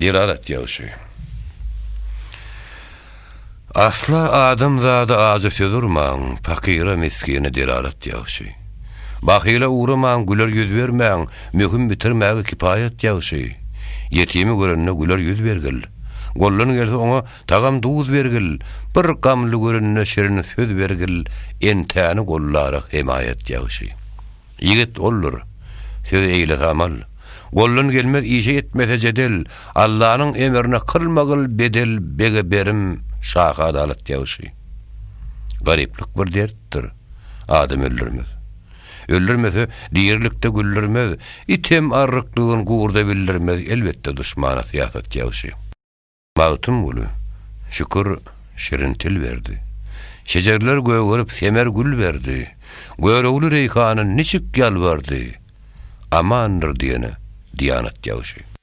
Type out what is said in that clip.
Dirarat ýaşy. Asla adam zada azyp durmaň, pakira miskine dirarat ýaşy. Bahyla uğramaň, güler yüz bermäň, möhüm bitirmäge kipayet ýaşy. Yetimi görenne güler yüz bergil. Gollun gelse ona tagam duz bergil. Bir gamly görenne şerini söz bergil. Entäni gollara himayet ýaşy. Yigit olur. Söz eýle amal. Gollun gelmez işe etmese jedel. Allah'ın emrine kılmagıl bedel bege berim şaha adalet ýaşy. Gariplik bir dertdir. Adam öldürmez. Öldürmese diýerlikde güldürmez. İtem arryklygyn gurda bildirmez. Elbette düşmana siýasat ýaşy. Mağtım gulu. Şükür şirin til verdi. Şejerler göğürüp semer gül verdi. Göğröwli reyhanyn niçik ýalbardy. Amandyr diýene diýanat ýaşy.